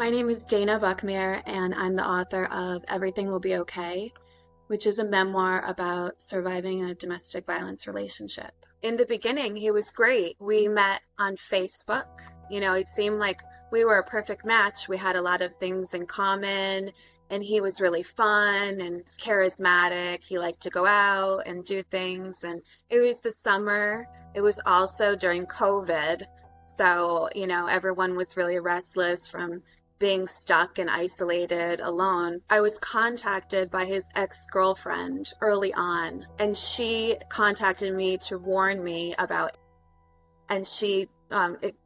My name is Dana Buckmir, and I'm the author of Everything Will Be Okay, which is a memoir about surviving a domestic violence relationship. In the beginning, he was great. We met on Facebook. It seemed like we were a perfect match. We had a lot of things in common, and he was really fun and charismatic. He liked to go out and do things, and it was the summer. It was also during COVID. So, everyone was really restless from being stuck and isolated alone. I was contacted by his ex-girlfriend early on, and she contacted me to warn me about, and she,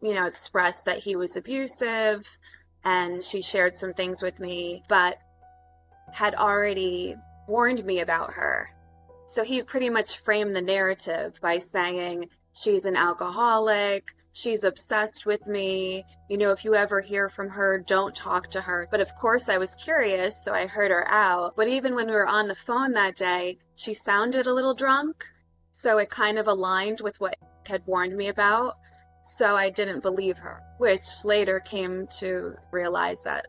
expressed that he was abusive, and she shared some things with me, but had already warned me about her. So he pretty much framed the narrative by saying, she's an alcoholic, she's obsessed with me, if you ever hear from her, don't talk to her. But of course I was curious, so I heard her out. But even when we were on the phone that day, she sounded a little drunk, so it kind of aligned with what he had warned me about. So I didn't believe her, which later came to realize that,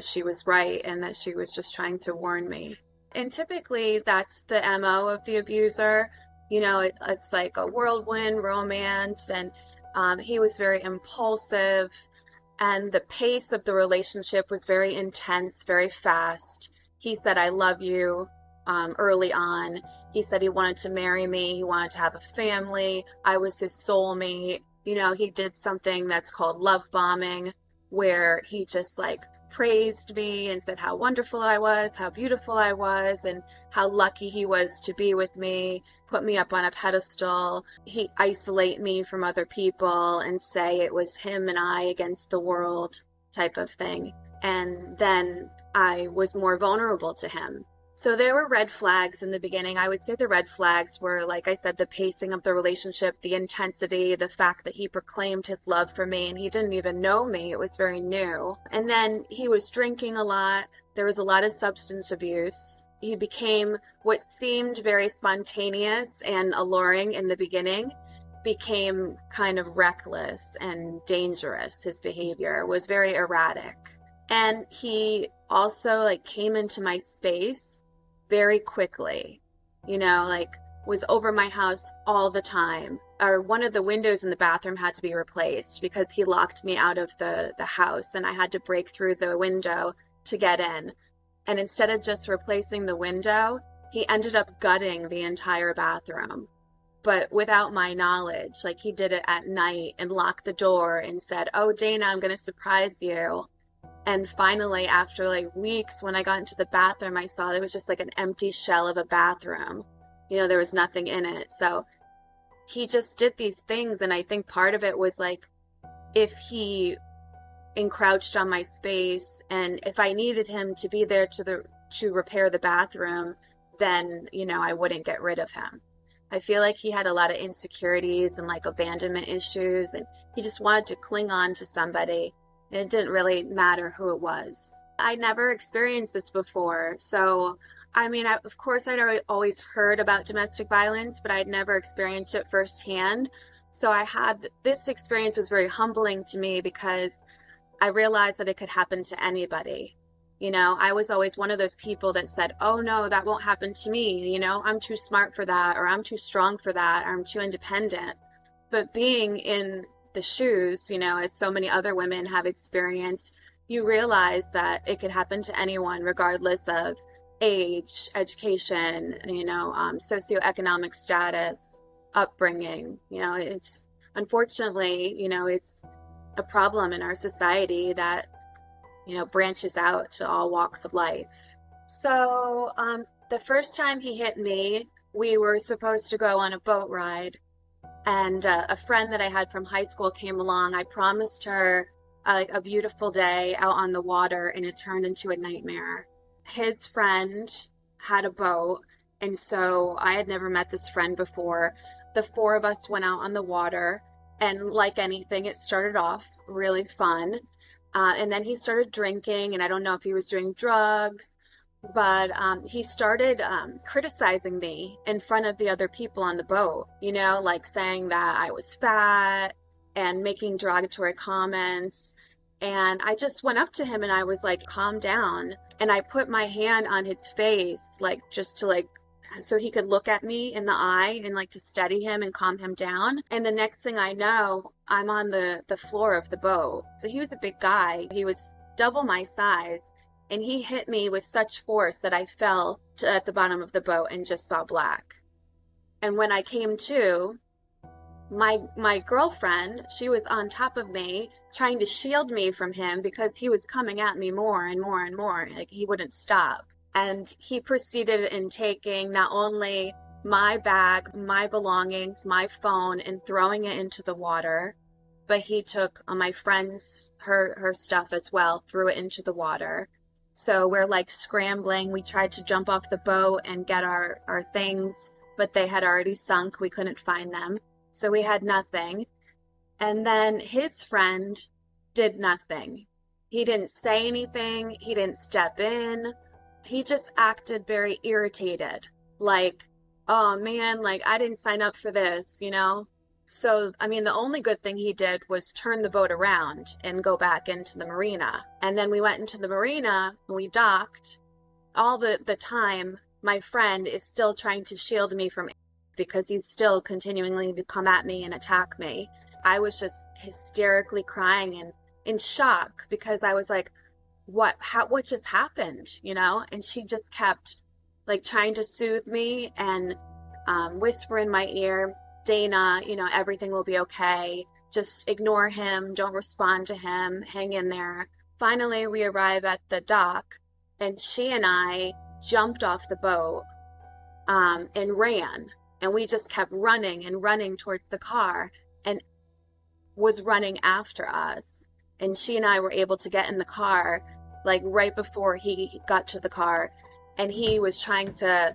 she was right and that she was just trying to warn me. And typically that's the MO of the abuser. It's like a whirlwind romance, and he was very impulsive, and the pace of the relationship was very intense, very fast. He said, I love you, early on. He said he wanted to marry me. He wanted to have a family. I was his soulmate. He did something that's called love bombing, where he just praised me and said how wonderful I was, how beautiful I was, and how lucky he was to be with me, put me up on a pedestal. He'd isolate me from other people and say it was him and I against the world type of thing. And then I was more vulnerable to him. So there were red flags in the beginning. I would say the red flags were, like I said, the pacing of the relationship, the intensity, the fact that he proclaimed his love for me and he didn't even know me. It was very new. And then he was drinking a lot. There was a lot of substance abuse. He became what seemed very spontaneous and alluring in the beginning, became kind of reckless and dangerous. His behavior was very erratic. And he also came into my space very quickly, was over my house all the time. Or one of the windows in the bathroom had to be replaced because he locked me out of the house and I had to break through the window to get in. And instead of just replacing the window, he ended up gutting the entire bathroom, but without my knowledge. He did it at night and locked the door and said, oh, Dana, I'm going to surprise you. And finally, after weeks, when I got into the bathroom, I saw there was just an empty shell of a bathroom. There was nothing in it. So he just did these things. And I think part of it was if he encroached on my space and if I needed him to be there to repair the bathroom, then, I wouldn't get rid of him. I feel like he had a lot of insecurities and abandonment issues, and he just wanted to cling on to somebody. It didn't really matter who it was. I never experienced this before. So, of course, I'd always heard about domestic violence, but I'd never experienced it firsthand. So this experience was very humbling to me because I realized that it could happen to anybody. I was always one of those people that said, oh no, that won't happen to me. I'm too smart for that, or I'm too strong for that, or I'm too independent. But being in the shoes, as so many other women have experienced, you realize that it could happen to anyone regardless of age, education, socioeconomic status, upbringing. It's unfortunately, it's a problem in our society that, branches out to all walks of life. So the first time he hit me, we were supposed to go on a boat ride. And a friend that I had from high school came along. I promised her a beautiful day out on the water, and it turned into a nightmare. His friend had a boat, and so I had never met this friend before. The four of us went out on the water, and like anything, it started off really fun. And then he started drinking, and I don't know if he was doing drugs, but he started criticizing me in front of the other people on the boat, saying that I was fat and making derogatory comments. And I just went up to him and I was like, calm down. And I put my hand on his face, like just to like, so he could look at me in the eye and like to steady him and calm him down. And the next thing I know, I'm on the floor of the boat. So he was a big guy. He was double my size. And he hit me with such force that I fell at the bottom of the boat and just saw black. And when I came to, my girlfriend, she was on top of me trying to shield me from him because he was coming at me more and more and more. Like he wouldn't stop. And he proceeded in taking not only my bag, my belongings, my phone, and throwing it into the water, but he took my friend's, her stuff as well, threw it into the water. So we're like scrambling. We tried to jump off the boat and get our things, but they had already sunk. We couldn't find them. So we had nothing. And then his friend did nothing. He didn't say anything. He didn't step in. He just acted very irritated. Like, oh man, like I didn't sign up for this, you know? So, I mean, the only good thing he did was turn the boat around and go back into the marina. And then we went into the marina and we docked. All the time, my friend is still trying to shield me from because he's still continually to come at me and attack me. I was just hysterically crying and in shock because I was like, what just happened, you know? And she just kept like trying to soothe me and whisper in my ear, Dana, you know, everything will be okay. Just ignore him. Don't respond to him. Hang in there. Finally, we arrive at the dock and she and I jumped off the boat and ran. And we just kept running and running towards the car and was running after us. And she and I were able to get in the car like right before he got to the car. And he was trying to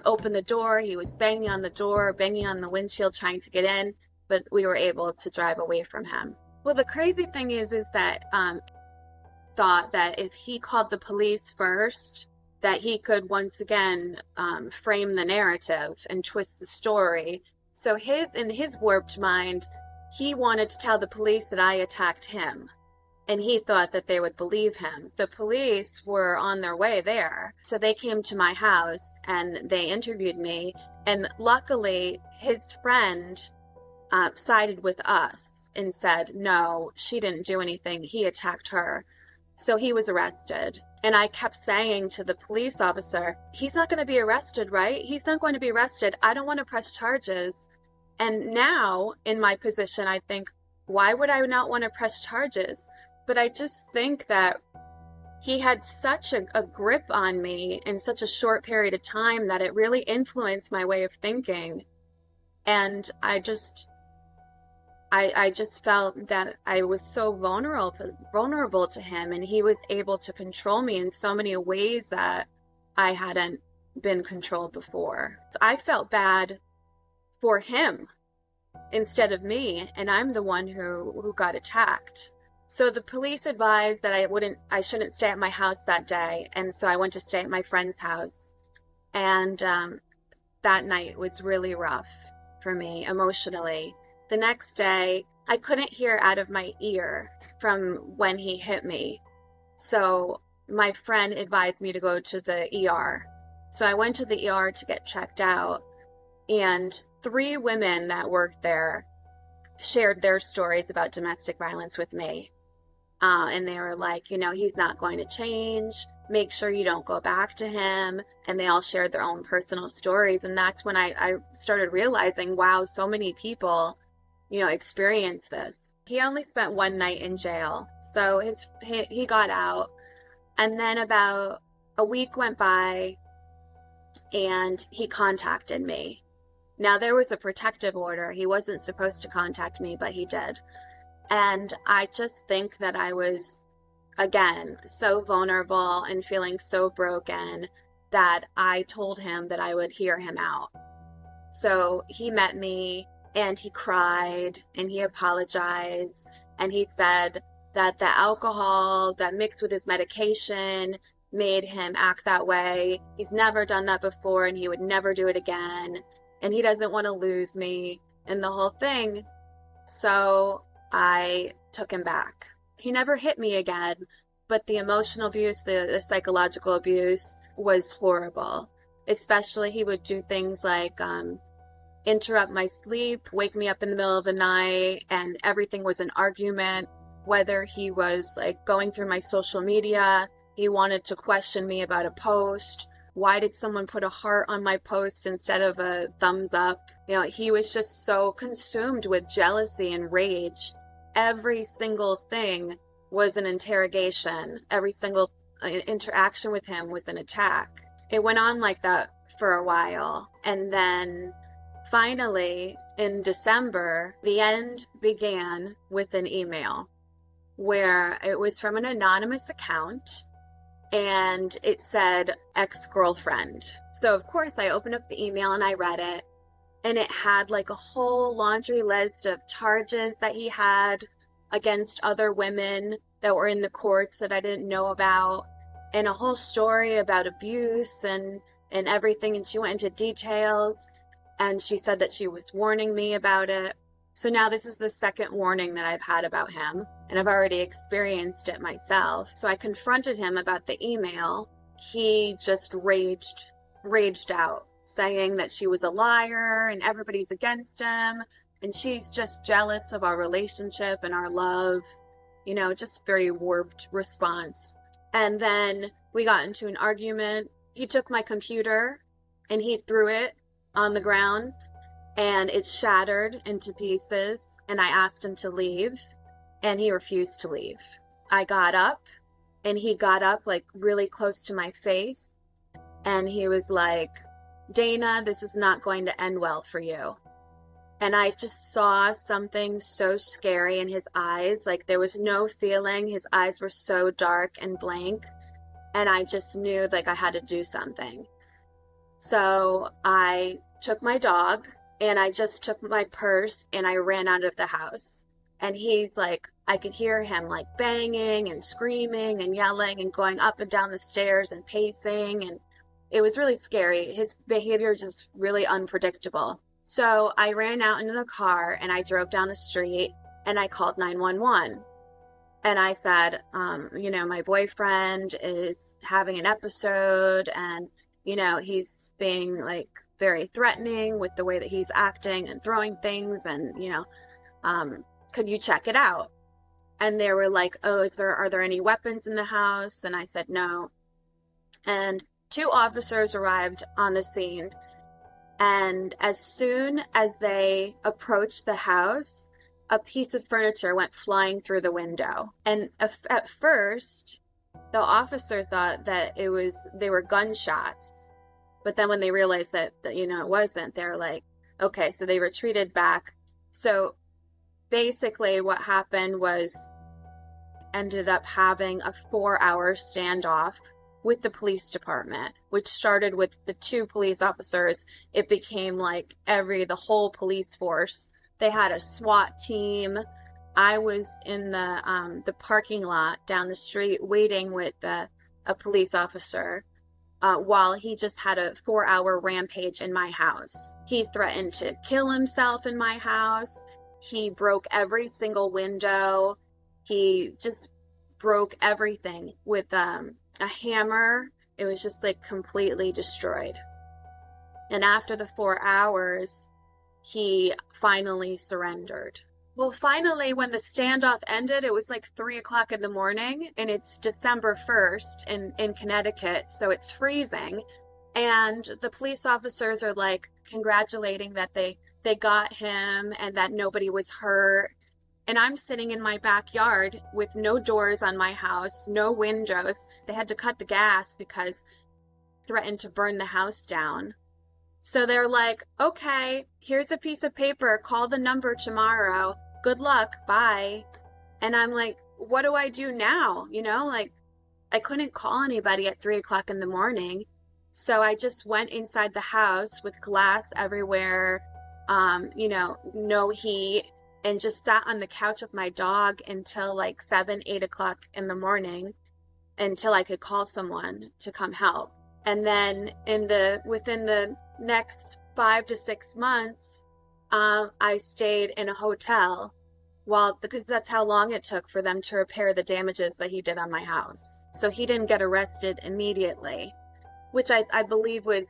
open the door. He was banging on the door, banging on the windshield, trying to get in. But we were able to drive away from him. Well, the crazy thing is that thought that if he called the police first, that he could once again frame the narrative and twist the story. So in his warped mind, he wanted to tell the police that I attacked him. And he thought that they would believe him. The police were on their way there. So they came to my house and they interviewed me. And luckily, his friend sided with us and said, no, she didn't do anything. He attacked her. So he was arrested. And I kept saying to the police officer, he's not going to be arrested, right? He's not going to be arrested. I don't want to press charges. And now in my position, I think, why would I not want to press charges? But I just think that he had such a grip on me in such a short period of time that it really influenced my way of thinking. And I just felt that I was so vulnerable to him, and he was able to control me in so many ways that I hadn't been controlled before. I felt bad for him instead of me, and I'm the one who got attacked. So the police advised that I shouldn't stay at my house that day, and so I went to stay at my friend's house. And that night was really rough for me emotionally. The next day, I couldn't hear out of my ear from when he hit me. So my friend advised me to go to the ER. So I went to the ER to get checked out, and 3 women that worked there shared their stories about domestic violence with me. And they were like, you know, he's not going to change. Make sure you don't go back to him. And they all shared their own personal stories. And that's when I started realizing, wow, so many people, you know, experience this. He only spent 1 night in jail. So he got out. And then about a week went by and he contacted me. Now, there was a protective order. He wasn't supposed to contact me, but he did. And I just think that I was, again, so vulnerable and feeling so broken that I told him that I would hear him out. So he met me and he cried and he apologized. And he said that the alcohol that mixed with his medication made him act that way. He's never done that before and he would never do it again. And he doesn't want to lose me and the whole thing. So I took him back. He never hit me again, but the emotional abuse, the psychological abuse was horrible. Especially he would do things like interrupt my sleep, wake me up in the middle of the night, and everything was an argument. Whether he was like going through my social media, he wanted to question me about a post. Why did someone put a heart on my post instead of a thumbs up? You know, he was just so consumed with jealousy and rage. Every single thing was an interrogation. Every single interaction with him was an attack. It went on like that for a while. And then finally, in December, the end began with an email where it was from an anonymous account and it said ex-girlfriend. So of course I opened up the email and I read it, and it had like a whole laundry list of charges that he had against other women that were in the courts that I didn't know about, and a whole story about abuse and everything. And she went into details, and she said that she was warning me about it. So now this is the second warning that I've had about him, and I've already experienced it myself. So I confronted him about the email. He just raged out, saying that she was a liar and everybody's against him, and she's just jealous of our relationship and our love. You know, just very warped response. And then we got into an argument. He took my computer and he threw it on the ground, and it shattered into pieces, and I asked him to leave, and he refused to leave. I got up, and he got up like really close to my face, and he was like, Dana, this is not going to end well for you. And I just saw something so scary in his eyes. Like there was no feeling. His eyes were so dark and blank, and I just knew like I had to do something. So I took my dog, and I just took my purse and I ran out of the house. And he's like, I could hear him like banging and screaming and yelling and going up and down the stairs and pacing. And it was really scary. His behavior was just really unpredictable. So I ran out into the car and I drove down the street and I called 911. And I said, you know, my boyfriend is having an episode, and, you know, he's being like very threatening with the way that he's acting and throwing things, and, you know, could you check it out? And they were like, oh, are there any weapons in the house? And I said, no. And 2 officers arrived on the scene. And as soon as they approached the house, a piece of furniture went flying through the window. And at first, the officer thought that they were gunshots. But then when they realized that you know, it wasn't, they're like, okay, so they retreated back. So basically what happened was ended up having a 4-hour standoff with the police department, which started with the 2 police officers. It became like the whole police force. They had a SWAT team. I was in the parking lot down the street waiting with a police officer. While he just had a 4-hour rampage in my house. He threatened to kill himself in my house. He broke every single window. He just broke everything with a hammer. It was just like completely destroyed. And after the 4 hours, he finally surrendered. Well, finally, when the standoff ended, it was like 3:00 in the morning, and it's December 1st in Connecticut, so it's freezing. And the police officers are like congratulating that they got him and that nobody was hurt. And I'm sitting in my backyard with no doors on my house, no windows. They had to cut the gas because they threatened to burn the house down. So they're like, okay, here's a piece of paper. Call the number tomorrow. Good luck. Bye. And I'm like, what do I do now? You know, like I couldn't call anybody at 3:00 in the morning. So I just went inside the house with glass everywhere, you know, no heat, and just sat on the couch with my dog until like 7-8 o'clock in the morning until I could call someone to come help. And then within the next 5 to 6 months, I stayed in a hotel Well, because that's how long it took for them to repair the damages that he did on my house. So he didn't get arrested immediately, which I believe was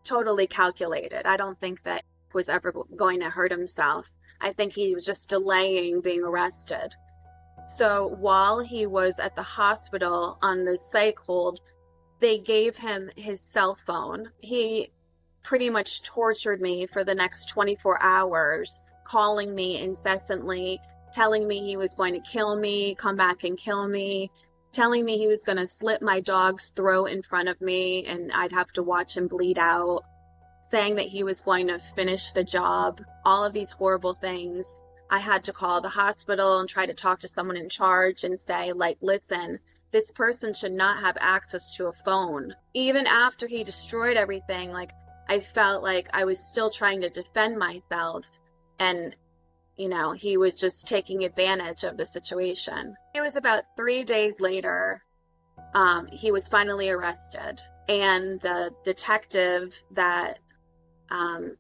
totally calculated. I don't think that he was ever going to hurt himself. I think he was just delaying being arrested. So while he was at the hospital on the psych hold, they gave him his cell phone. He pretty much tortured me for the next 24 hours, calling me incessantly, telling me he was going to kill me, come back and kill me, telling me he was going to slit my dog's throat in front of me and I'd have to watch him bleed out, saying that he was going to finish the job, all of these horrible things. I had to call the hospital and try to talk to someone in charge and say, like, listen, this person should not have access to a phone. Even after he destroyed everything, like, I felt like I was still trying to defend myself, and, you know, he was just taking advantage of the situation. It was about 3 days later, he was finally arrested, and the detective that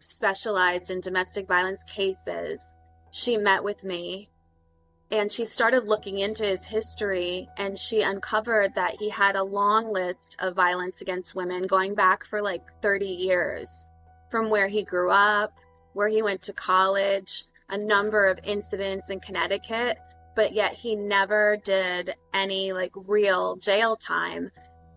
specialized in domestic violence cases, she met with me and she started looking into his history, and she uncovered that he had a long list of violence against women going back for like 30 years, from where he grew up, where he went to college, a number of incidents in Connecticut, but yet he never did any like real jail time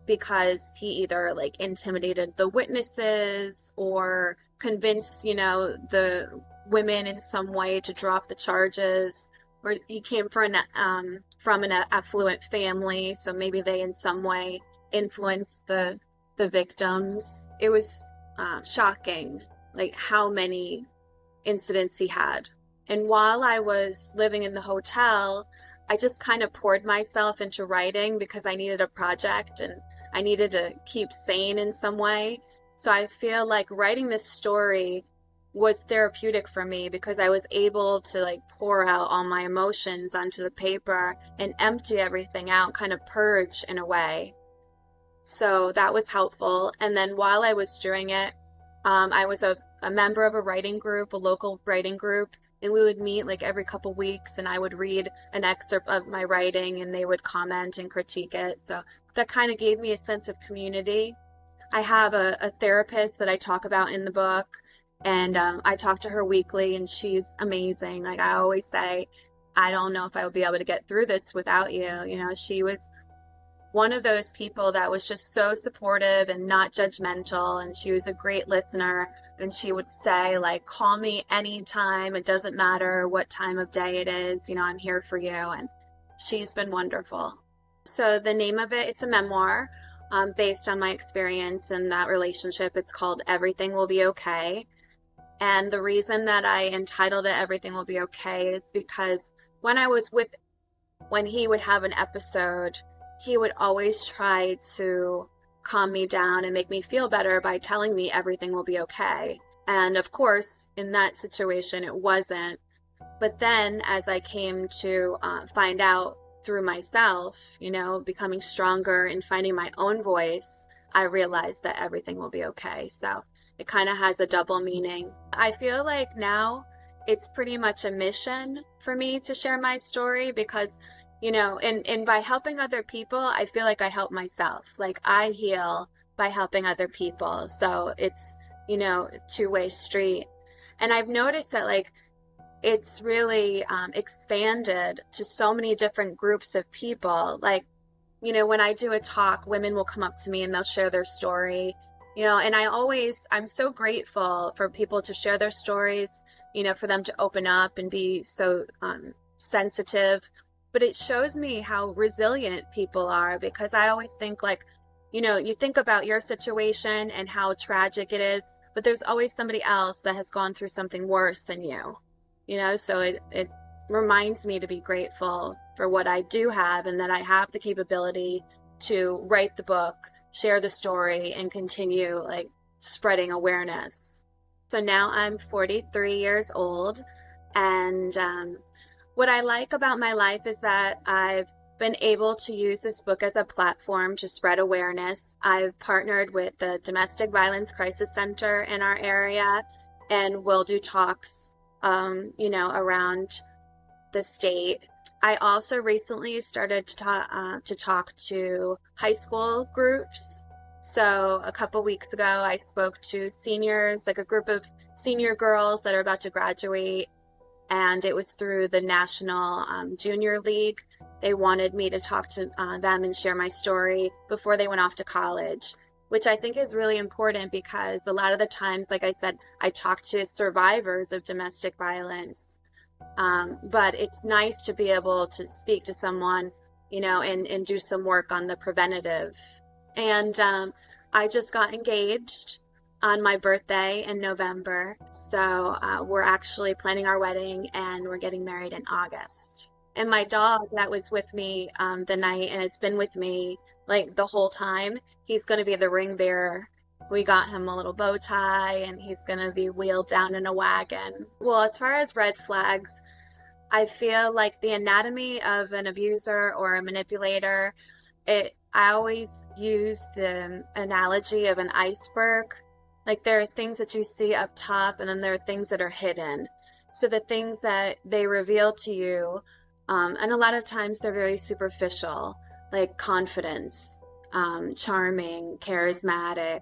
because he either like intimidated the witnesses or convinced, you know, the women in some way to drop the charges, or he came from an affluent family, so maybe they in some way influenced the victims. It was shocking, like how many incidents he had. And while I was living in the hotel, I just kind of poured myself into writing because I needed a project and I needed to keep sane in some way. So I feel like writing this story was therapeutic for me because I was able to like pour out all my emotions onto the paper and empty everything out, kind of purge in a way. So that was helpful. And then while I was doing it, I was a member of a writing group, a local writing group, and we would meet like every couple weeks, and I would read an excerpt of my writing and they would comment and critique it. So that kind of gave me a sense of community. I have a therapist that I talk about in the book, and I talk to her weekly, and she's amazing. Like I always say, I don't know if I would be able to get through this without you. You know, she was one of those people that was just so supportive and not judgmental, and she was a great listener. And she would say, like, call me anytime. It doesn't matter what time of day it is. You know, I'm here for you. And she's been wonderful. So the name of it, it's a memoir based on my experience in that relationship. It's called Everything Will Be Okay. And the reason that I entitled it Everything Will Be Okay is because when he would have an episode, he would always try to calm me down and make me feel better by telling me everything will be okay. And of course, in that situation, it wasn't. But then as I came to find out through myself, you know, becoming stronger and finding my own voice, I realized that everything will be okay. So it kind of has a double meaning. I feel like now it's pretty much a mission for me to share my story because, you know, and by helping other people, I feel like I help myself. Like I heal by helping other people. So it's, you know, a two-way street. And I've noticed that like it's really expanded to so many different groups of people. Like, you know, when I do a talk, women will come up to me and they'll share their story, you know, and I'm so grateful for people to share their stories, you know, for them to open up and be so sensitive. But it shows me how resilient people are, because I always think like, you know, you think about your situation and how tragic it is, but there's always somebody else that has gone through something worse than you, you know, so it reminds me to be grateful for what I do have and that I have the capability to write the book, share the story, and continue like spreading awareness. So now I'm 43 years old, and what I like about my life is that I've been able to use this book as a platform to spread awareness. I've partnered with the Domestic Violence Crisis Center in our area, and we'll do talks, you know, around the state. I also recently started to talk to high school groups. So a couple weeks ago, I spoke to seniors, like a group of senior girls that are about to graduate, and it was through the National Junior League. They wanted me to talk to them and share my story before they went off to college, which I think is really important because a lot of the times, like I said, I talk to survivors of domestic violence. But it's nice to be able to speak to someone, and do some work on the preventative. And I just got engaged on my birthday in November. So we're actually planning our wedding and we're getting married in August. And my dog that was with me the night and has been with me like the whole time, he's going to be the ring bearer. We got him a little bow tie and he's going to be wheeled down in a wagon. Well, as far as red flags, I feel like the anatomy of an abuser or a manipulator, I always use the analogy of an iceberg. Like there are things that you see up top and then there are things that are hidden. So the things that they reveal to you, and a lot of times they're very superficial, like confidence, charming, charismatic.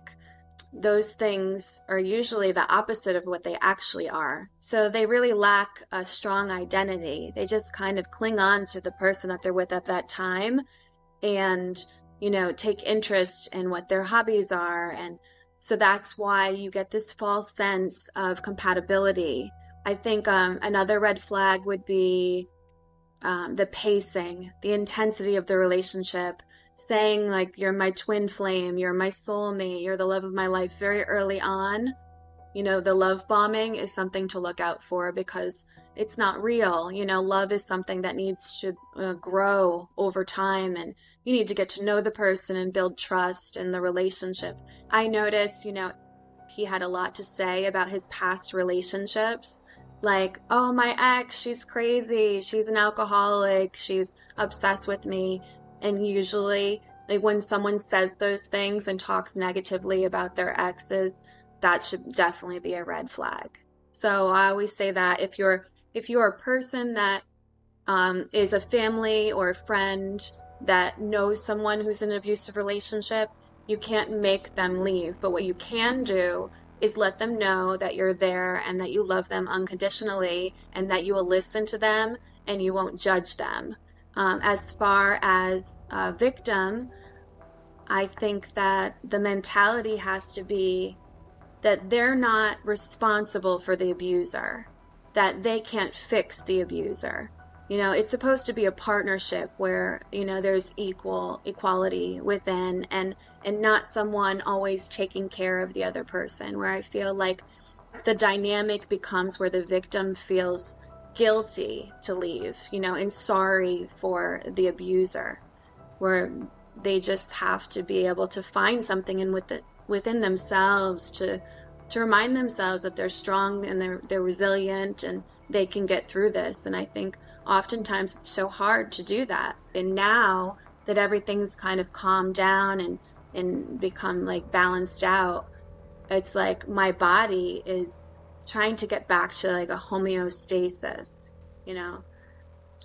Those things are usually the opposite of what they actually are. So they really lack a strong identity. They just kind of cling on to the person that they're with at that time and, take interest in what their hobbies are. And so that's why you get this false sense of compatibility. I think another red flag would be the pacing, the intensity of the relationship. Saying like, you're my twin flame, you're my soulmate, you're the love of my life very early on. The love bombing is something to look out for because it's not real. Love is something that needs to grow over time, and you need to get to know the person and build trust in the relationship. I noticed, he had a lot to say about his past relationships. Like, oh, my ex, she's crazy, she's an alcoholic, she's obsessed with me. And usually, like when someone says those things and talks negatively about their exes, that should definitely be a red flag. So I always say that if you're a person that is a family or a friend that knows someone who's in an abusive relationship, you can't make them leave. But what you can do is let them know that you're there and that you love them unconditionally and that you will listen to them and you won't judge them. As far as a victim, I think that the mentality has to be that they're not responsible for the abuser, that they can't fix the abuser. It's supposed to be a partnership where, there's equality within and not someone always taking care of the other person, where I feel like the dynamic becomes where the victim feels guilty to leave, and sorry for the abuser, where they just have to be able to find something within themselves to remind themselves that they're strong and they're resilient and they can get through this. And I think oftentimes it's so hard to do that. And now that everything's kind of calmed down and become like balanced out, it's like my body is trying to get back to like a homeostasis,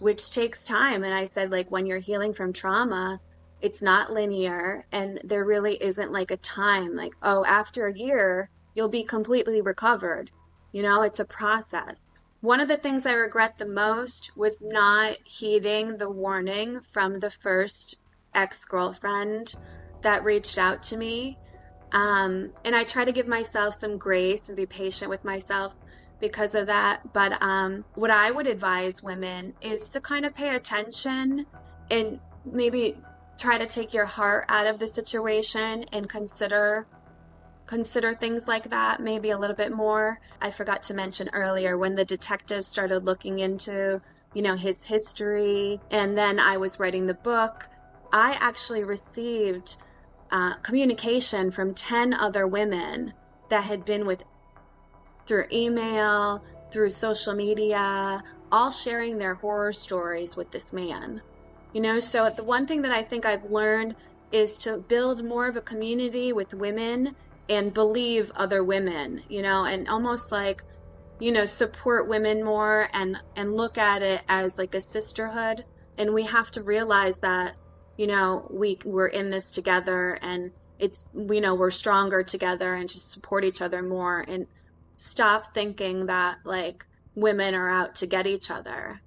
which takes time. And I said, like, when you're healing from trauma, it's not linear and there really isn't like a time like, oh, after a year, you'll be completely recovered. It's a process. One of the things I regret the most was not heeding the warning from the first ex-girlfriend that reached out to me. And I try to give myself some grace and be patient with myself because of that. But what I would advise women is to kind of pay attention and maybe try to take your heart out of the situation and consider things like that maybe a little bit more. I forgot to mention earlier when the detective started looking into, his history, and then I was writing the book, I actually received communication from 10 other women that had been with through email, through social media, all sharing their horror stories with this man. So the one thing that I think I've learned is to build more of a community with women and believe other women, and almost like support women more and look at it as like a sisterhood. And we have to realize that, we're in this together, and it's, we're stronger together, and just support each other more and stop thinking that like women are out to get each other.